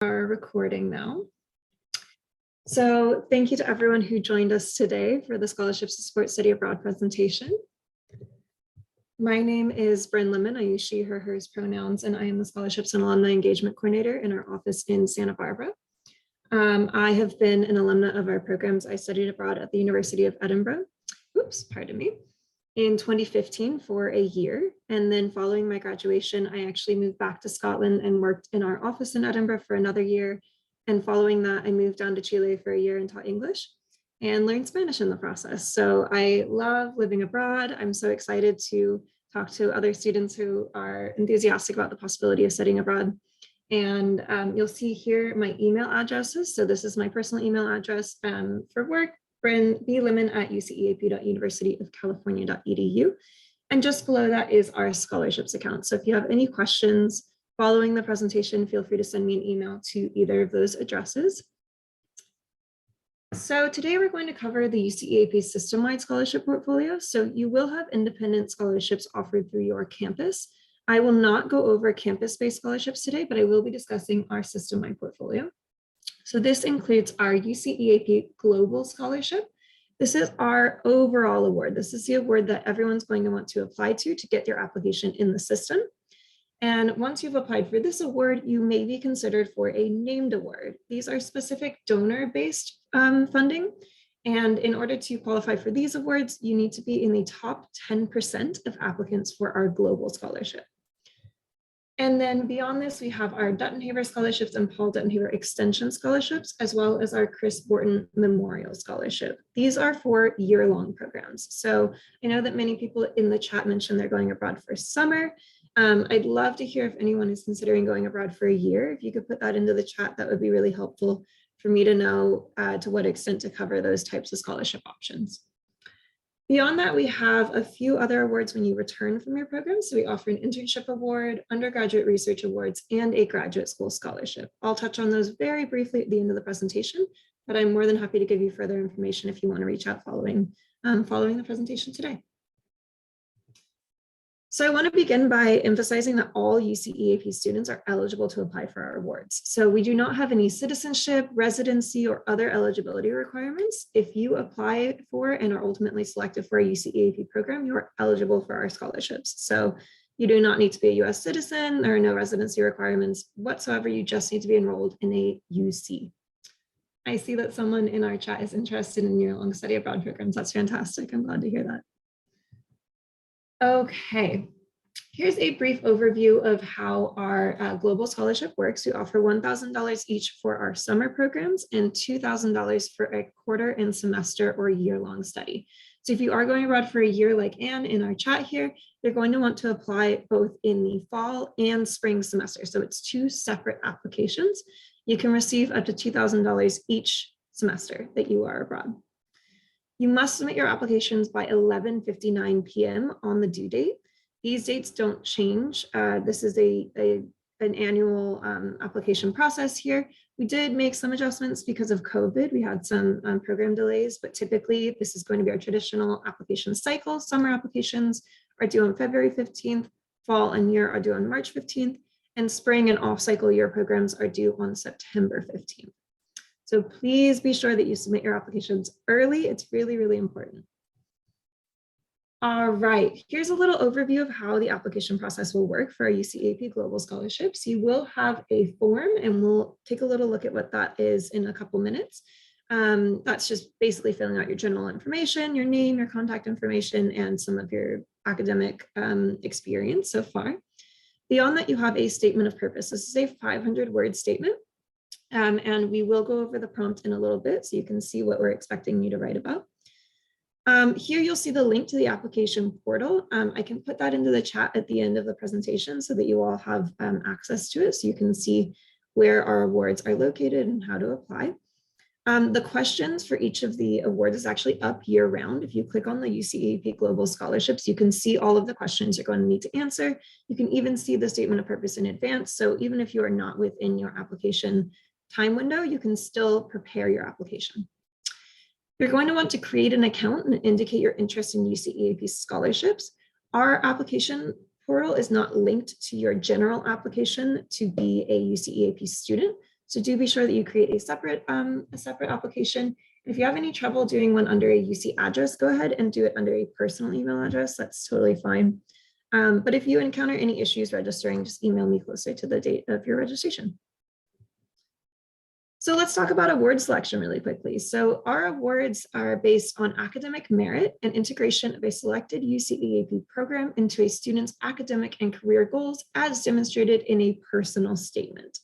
Are recording now. So thank you to everyone who joined us today for the Scholarships to Support Study Abroad presentation. My name is Bryn Lemon. I use she, her, hers pronouns, and I am the Scholarships and Alumni Engagement Coordinator in our office in Santa Barbara. I have been an alumna of our programs. I studied abroad at the University of Edinburgh, in 2015 for a year. And then following my graduation, I actually moved back to Scotland and worked in our office in Edinburgh for another year. And following that, I moved down to Chile for a year and taught English and learned Spanish in the process. So I love living abroad. I'm so excited to talk to other students who are enthusiastic about the possibility of studying abroad. And you'll see here my email addresses. So this is my personal email address for work, Bryn B. Lemon at uceap.universityofcalifornia.edu. And just below that is our scholarships account. So if you have any questions following the presentation, feel free to send me an email to either of those addresses. So today we're going to cover the UCEAP system-wide scholarship portfolio. So you will have independent scholarships offered through your campus. I will not go over campus-based scholarships today, but I will be discussing our system-wide portfolio. So this includes our UCEAP Global Scholarship. This is our overall award. This is the award that everyone's going to want to apply to get your application in the system. And once you've applied for this award, you may be considered for a named award. These are specific donor-based funding. And in order to qualify for these awards, you need to be in the top 10% of applicants for our global scholarship. And then beyond this, we have our Dutton-Haver scholarships and Paul Dutton-Haver extension scholarships, as well as our Chris Borton Memorial Scholarship. These are for year-long programs. So I know that many people in the chat mentioned they're going abroad for summer. I'd love to hear if anyone is considering going abroad for a year. If you could put that into the chat, that would be really helpful for me to know to what extent to cover those types of scholarship options. Beyond that, we have a few other awards when you return from your program. So we offer an internship award, undergraduate research awards, and a graduate school scholarship. I'll touch on those very briefly at the end of the presentation, but I'm more than happy to give you further information if you want to reach out following the presentation today. So I want to begin by emphasizing that all UCEAP students are eligible to apply for our awards. So we do not have any citizenship, residency, or other eligibility requirements. If you apply for and are ultimately selected for a UCEAP program, you are eligible for our scholarships. So you do not need to be a US citizen. There are no residency requirements whatsoever. You just need to be enrolled in a UC. I see that someone in our chat is interested in year-long study abroad programs. That's fantastic. I'm glad to hear that. Okay, here's a brief overview of how our global scholarship works. We offer $1,000 each for our summer programs and $2,000 for a quarter and semester or year-long study. So if you are going abroad for a year like Anne in our chat here, you're going to want to apply both in the fall and spring semester. So it's two separate applications. You can receive up to $2,000 each semester that you are abroad. You must submit your applications by 11:59 p.m. on the due date. These dates don't change. This is an annual application process here. We did make some adjustments because of COVID. We had some program delays, but typically this is going to be our traditional application cycle. Summer applications are due on February 15th, fall and year are due on March 15th, and spring and off-cycle year programs are due on September 15th. So please be sure that you submit your applications early. It's really, really important. All right, here's a little overview of how the application process will work for our UCEAP Global Scholarships. You will have a form and we'll take a little look at what that is in a couple minutes. That's just basically filling out your general information, your name, your contact information, and some of your academic experience so far. Beyond that, you have a statement of purpose. This is a 500-word statement. And we will go over the prompt in a little bit so you can see what we're expecting you to write about. Here you'll see the link to the application portal. I can put that into the chat at the end of the presentation so that you all have access to it so you can see where our awards are located and how to apply. The questions for each of the awards is actually up year round. If you click on the UCEAP Global Scholarships, you can see all of the questions you're going to need to answer. You can even see the statement of purpose in advance. So even if you are not within your application time window, you can still prepare your application. You're going to want to create an account and indicate your interest in UCEAP scholarships. Our application portal is not linked to your general application to be a UCEAP student. So do be sure that you create a separate application. If you have any trouble doing one under a UC address, go ahead and do it under a personal email address. That's totally fine. But if you encounter any issues registering, just email me closer to the date of your registration. So let's talk about award selection really quickly. So our awards are based on academic merit and integration of a selected UC EAP program into a student's academic and career goals as demonstrated in a personal statement.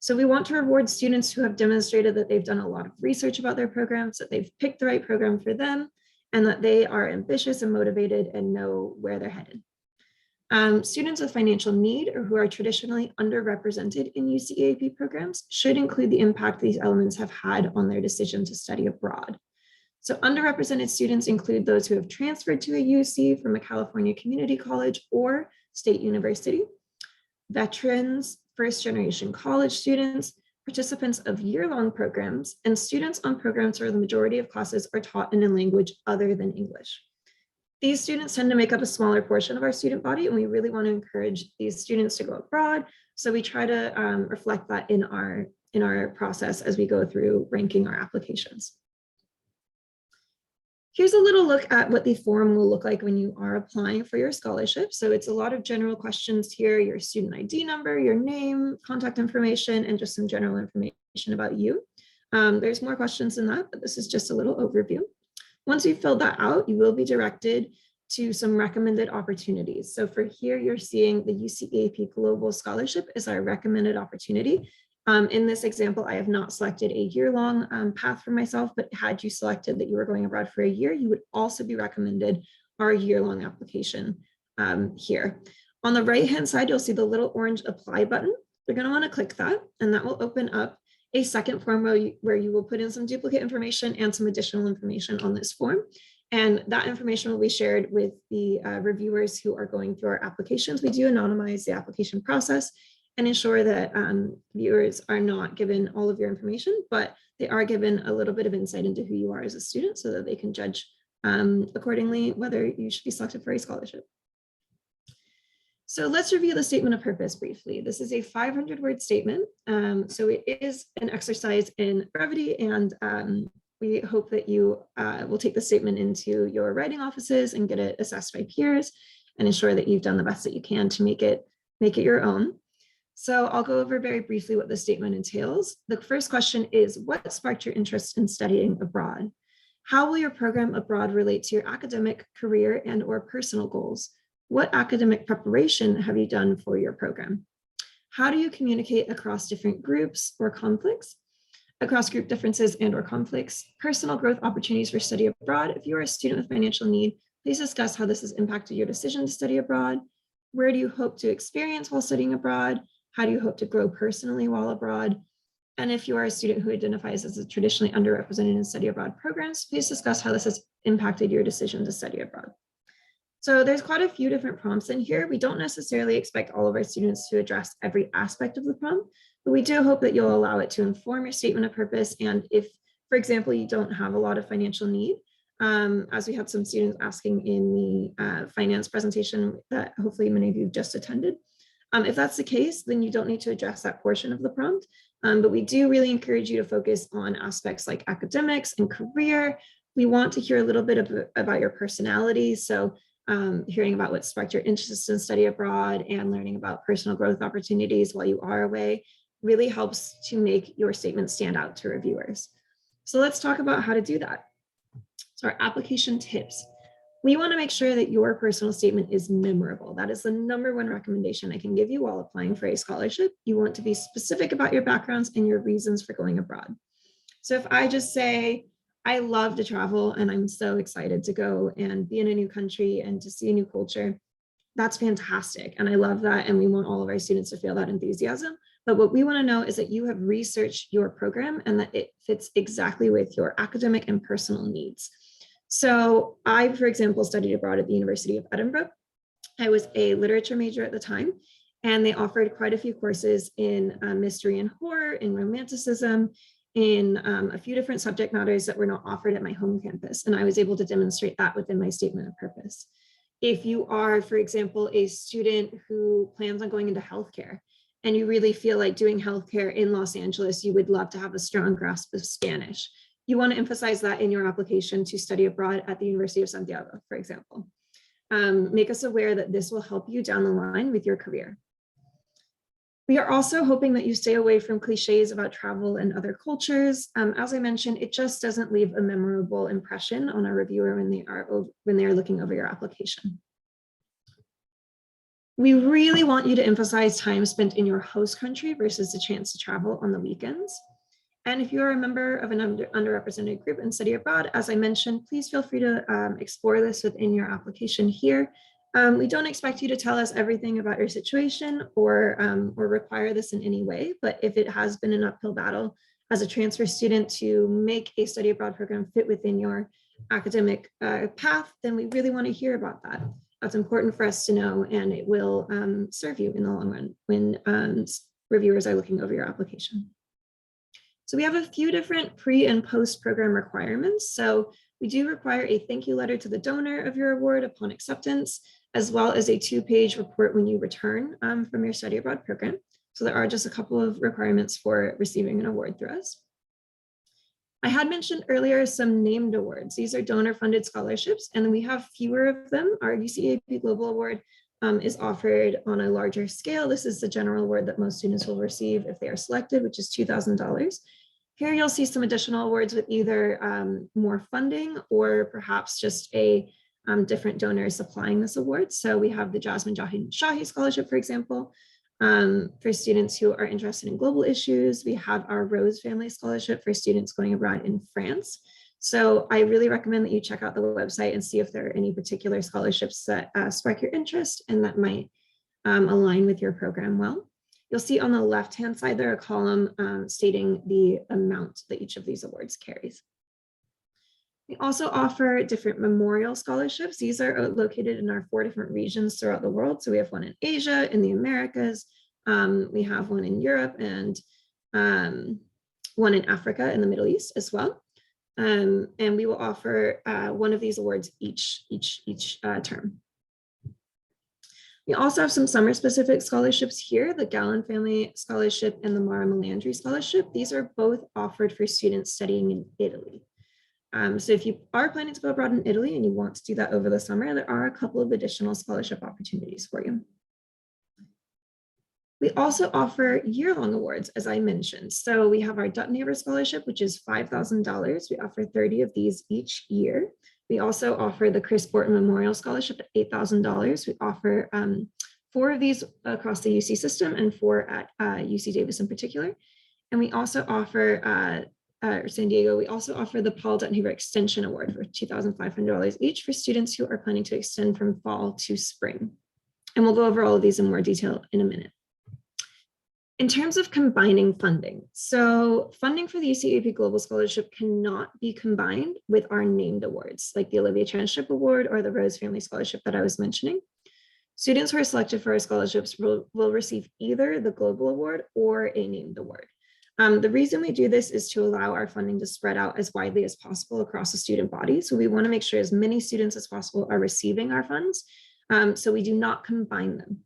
So we want to reward students who have demonstrated that they've done a lot of research about their programs, that they've picked the right program for them, and that they are ambitious and motivated and know where they're headed. Students with financial need or who are traditionally underrepresented in UC EAP programs should include the impact these elements have had on their decision to study abroad. So underrepresented students include those who have transferred to a UC from a California community college or state university, veterans, first-generation college students, participants of year-long programs, and students on programs where the majority of classes are taught in a language other than English. These students tend to make up a smaller portion of our student body, and we really want to encourage these students to go abroad. So we try to reflect that in our process as we go through ranking our applications. Here's a little look at what the form will look like when you are applying for your scholarship. So it's a lot of general questions here, your student ID number, your name, contact information, and just some general information about you. There's more questions than that, but this is just a little overview. Once you've filled that out, you will be directed to some recommended opportunities. So for here, you're seeing the UC EAP Global Scholarship is our recommended opportunity. In this example, I have not selected a year-long path for myself, but had you selected that you were going abroad for a year, you would also be recommended our year-long application here. On the right-hand side, you'll see the little orange apply button. You're going to want to click that, and that will open up a second form where you will put in some duplicate information and some additional information on this form. And that information will be shared with the reviewers who are going through our applications. We do anonymize the application process and ensure that viewers are not given all of your information, but they are given a little bit of insight into who you are as a student so that they can judge accordingly whether you should be selected for a scholarship. So let's review the statement of purpose briefly. This is a 500-word statement. So it is an exercise in brevity, and we hope that you will take the statement into your writing offices and get it assessed by peers and ensure that you've done the best that you can to make it your own. So I'll go over very briefly what the statement entails. The first question is, what sparked your interest in studying abroad? How will your program abroad relate to your academic, career, and/or personal goals? What academic preparation have you done for your program? How do you communicate across different groups or conflicts, across group differences and/or conflicts? Personal growth opportunities for study abroad. If you are a student with financial need, please discuss how this has impacted your decision to study abroad. Where do you hope to experience while studying abroad? How do you hope to grow personally while abroad? And if you are a student who identifies as a traditionally underrepresented in study abroad programs, please discuss how this has impacted your decision to study abroad. So there's quite a few different prompts in here. We don't necessarily expect all of our students to address every aspect of the prompt, but we do hope that you'll allow it to inform your statement of purpose. And if, for example, you don't have a lot of financial need, as we had some students asking in the finance presentation that hopefully many of you just attended, if that's the case, then you don't need to address that portion of the prompt. But we do really encourage you to focus on aspects like academics and career. We want to hear a little bit about your personality. So hearing about what sparked your interest in study abroad and learning about personal growth opportunities while you are away really helps to make your statement stand out to reviewers. So let's talk about how to do that. So our application tips. We want to make sure that your personal statement is memorable. That is the #1 recommendation I can give you while applying for a scholarship. You want to be specific about your backgrounds and your reasons for going abroad. So if I just say, I love to travel and I'm so excited to go and be in a new country and to see a new culture, that's fantastic. And I love that. And we want all of our students to feel that enthusiasm. But what we want to know is that you have researched your program and that it fits exactly with your academic and personal needs. So I, for example, studied abroad at the University of Edinburgh. I was a literature major at the time, and they offered quite a few courses in mystery and horror, in romanticism, in a few different subject matters that were not offered at my home campus. And I was able to demonstrate that within my statement of purpose. If you are, for example, a student who plans on going into healthcare and you really feel like doing healthcare in Los Angeles, you would love to have a strong grasp of Spanish. You want to emphasize that in your application to study abroad at the University of Santiago, for example. Make us aware that this will help you down the line with your career. We are also hoping that you stay away from cliches about travel and other cultures. As I mentioned, it just doesn't leave a memorable impression on a reviewer when they are looking over your application. We really want you to emphasize time spent in your host country versus the chance to travel on the weekends. And if you are a member of an underrepresented group and study abroad, as I mentioned, please feel free to explore this within your application here. We don't expect you to tell us everything about your situation or require this in any way, but if it has been an uphill battle as a transfer student to make a study abroad program fit within your academic path, then we really want to hear about that. That's important for us to know, and it will serve you in the long run when reviewers are looking over your application. So we have a few different pre and post program requirements. So we do require a thank you letter to the donor of your award upon acceptance, as well as a 2-page report when you return from your study abroad program. So there are just a couple of requirements for receiving an award through us. I had mentioned earlier some named awards. These are donor funded scholarships, and we have fewer of them. Our UCAP Global Award is offered on a larger scale. This is the general award that most students will receive if they are selected, which is $2,000. Here you'll see some additional awards with either more funding or perhaps just a different donors supplying this award. So we have the Jasmine Shahi Scholarship, for example, for students who are interested in global issues. We have our Rose Family Scholarship for students going abroad in France. So I really recommend that you check out the website and see if there are any particular scholarships that spark your interest and that might align with your program well. You'll see on the left-hand side there a column stating the amount that each of these awards carries. We also offer different memorial scholarships. These are located in our 4 different regions throughout the world. So we have one in Asia, in the Americas, we have one in Europe, and one in Africa and the Middle East as well. And we will offer one of these awards each term. We also have some summer-specific scholarships here, the Gallen Family Scholarship and the Mara Melandri Scholarship. These are both offered for students studying in Italy. So if you are planning to go abroad in Italy and you want to do that over the summer, there are a couple of additional scholarship opportunities for you. We also offer year-long awards, as I mentioned. So we have our Dutton-Haver Scholarship, which is $5,000. We offer 30 of these each year. We also offer the Chris Borton Memorial Scholarship at $8,000. We offer 4 of these across the UC system and 4 at UC Davis in particular. And we also offer San Diego, we also offer the Paul Dutton-Haver Extension Award for $2,500 each for students who are planning to extend from fall to spring. And we'll go over all of these in more detail in a minute. In terms of combining funding, so funding for the UCAP Global Scholarship cannot be combined with our named awards, like the Olivia Tranship Award or the Rose Family Scholarship that I was mentioning. Students who are selected for our scholarships will receive either the Global Award or a named award. The reason we do this is to allow our funding to spread out as widely as possible across the student body. So we want to make sure as many students as possible are receiving our funds, so we do not combine them.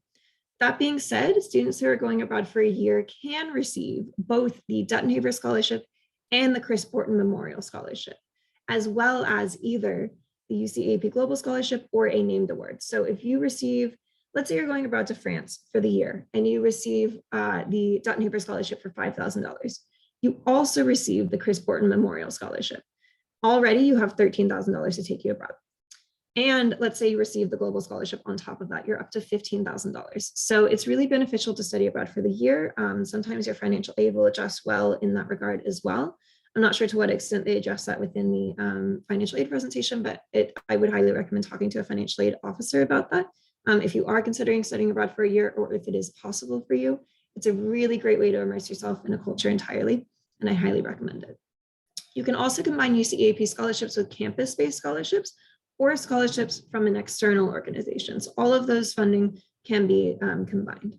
That being said, students who are going abroad for a year can receive both the Dutton-Haver Scholarship and the Chris Borton Memorial Scholarship, as well as either the UCAP Global Scholarship or a named award. So if you receive, let's say you're going abroad to France for the year and you receive the Dutton-Haver Scholarship for $5,000, you also receive the Chris Borton Memorial Scholarship. Already you have $13,000 to take you abroad. And let's say you receive the Global Scholarship on top of that, you're up to $15,000. So it's really beneficial to study abroad for the year. Sometimes your financial aid will adjust well in that regard as well. I'm not sure to what extent they adjust that within the financial aid presentation, but I would highly recommend talking to a financial aid officer about that. If you are considering studying abroad for a year, or if it is possible for you, it's a really great way to immerse yourself in a culture entirely, and I highly recommend it. You can also combine UCAP scholarships with campus-based scholarships or scholarships from an external organization. So all of those funding can be combined.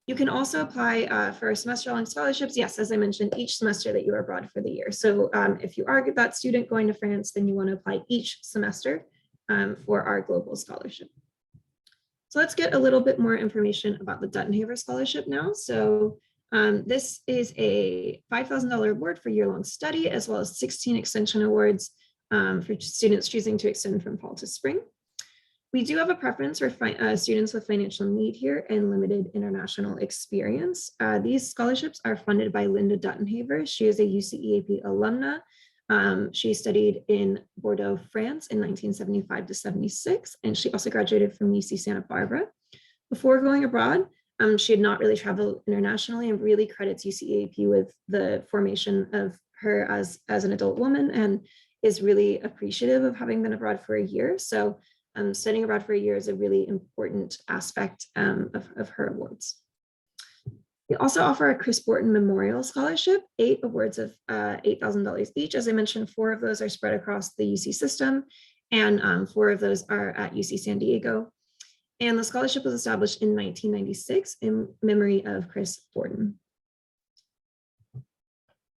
You can also apply for semester-long scholarships. Yes, as I mentioned, each semester that you are abroad for the year. So if you are that student going to France, then you want to apply each semester for our global scholarship. So let's get a little bit more information about the Dutton-Haver Scholarship now. So this is a $5,000 award for year-long study, as well as 16 extension awards for students choosing to extend from fall to spring. We do have a preference for students with financial need here and limited international experience. These scholarships are funded by Linda Dutton-Haver. She is a UC-EAP alumna. She studied in Bordeaux, France in 1975 to 76, and she also graduated from UC Santa Barbara. Before going abroad, she had not really traveled internationally and really credits UC-EAP with the formation of her as an adult woman and is really appreciative of having been abroad for a year. So studying abroad for a year is a really important aspect of her awards. We also offer a Chris Borton Memorial Scholarship, 8 awards of $8,000 each. As I mentioned, 4 of those are spread across the UC system, and 4 of those are at UC San Diego. And the scholarship was established in 1996 in memory of Chris Borton.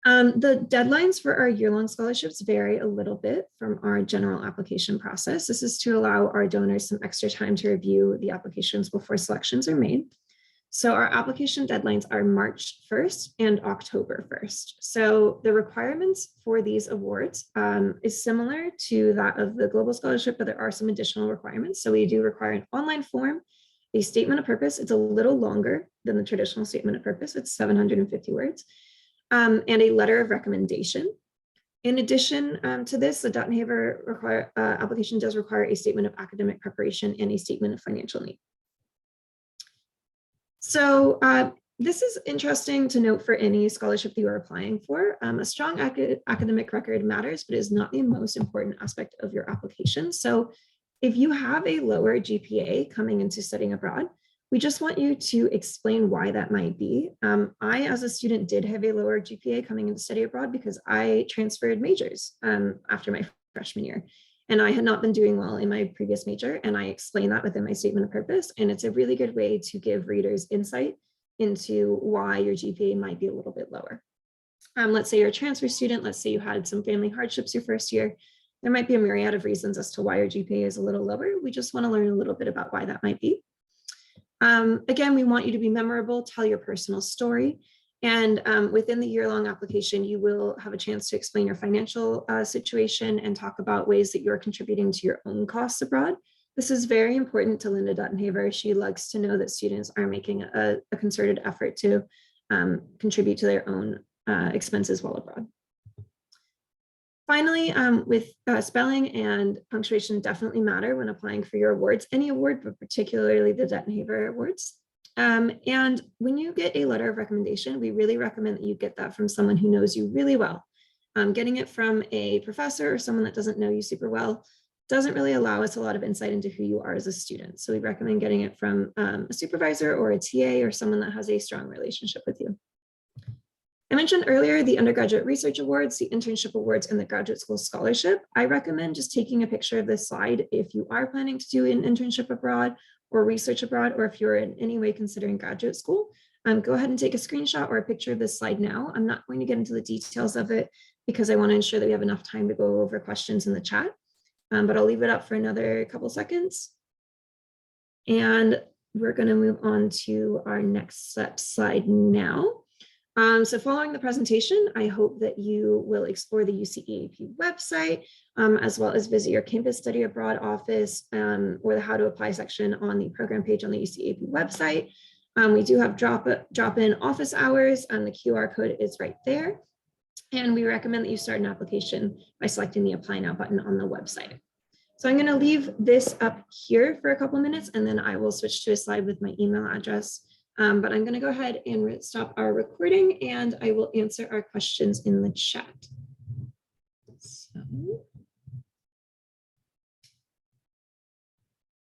The deadlines for our year-long scholarships vary a little bit from our general application process. This is to allow our donors some extra time to review the applications before selections are made. So our application deadlines are March 1st and October 1st. So the requirements for these awards is similar to that of the Global Scholarship, but there are some additional requirements. So we do require an online form, a statement of purpose. It's a little longer than the traditional statement of purpose. It's 750 words. And a letter of recommendation. In addition to this, the Dutton-Haver application does require a statement of academic preparation and a statement of financial need. So this is interesting to note for any scholarship that you are applying for. A strong academic record matters, but is not the most important aspect of your application. So if you have a lower GPA coming into studying abroad, we just want you to explain why that might be. I, as a student, did have a lower GPA coming into study abroad because I transferred majors after my freshman year. And I had not been doing well in my previous major. And I explained that within my statement of purpose. And it's a really good way to give readers insight into why your GPA might be a little bit lower. Let's say you're a transfer student. Let's say you had some family hardships your first year. There might be a myriad of reasons as to why your GPA is a little lower. We just want to learn a little bit about why that might be. Again, we want you to be memorable, tell your personal story. And within the year-long application, you will have a chance to explain your financial situation and talk about ways that you're contributing to your own costs abroad. This is very important to Linda Dutton-Haver. She likes to know that students are making a concerted effort to contribute to their own expenses while abroad. Finally, with spelling and punctuation definitely matter when applying for your awards, any award, but particularly the Dutton-Haver Awards. And when you get a letter of recommendation, we really recommend that you get that from someone who knows you really well. Getting it from a professor or someone that doesn't know you super well doesn't really allow us a lot of insight into who you are as a student. So we recommend getting it from a supervisor or a TA or someone that has a strong relationship with you. I mentioned earlier the undergraduate research awards, the internship awards, and the graduate school scholarship. I recommend just taking a picture of this slide if you are planning to do an internship abroad or research abroad, or if you're in any way considering graduate school. Go ahead and take a screenshot or a picture of this slide now. I'm not going to get into the details of it because I want to ensure that we have enough time to go over questions in the chat, but I'll leave it up for another couple seconds. And we're going to move on to our next slide now. So following the presentation, I hope that you will explore the UC-EAP website, as well as visit your campus study abroad office or the how to apply section on the program page on the UC-EAP website. We do have drop-in office hours, and the QR code is right there. And we recommend that you start an application by selecting the Apply Now button on the website. So I'm going to leave this up here for a couple minutes, and then I will switch to a slide with my email address. But I'm going to go ahead and stop our recording, and I will answer our questions in the chat.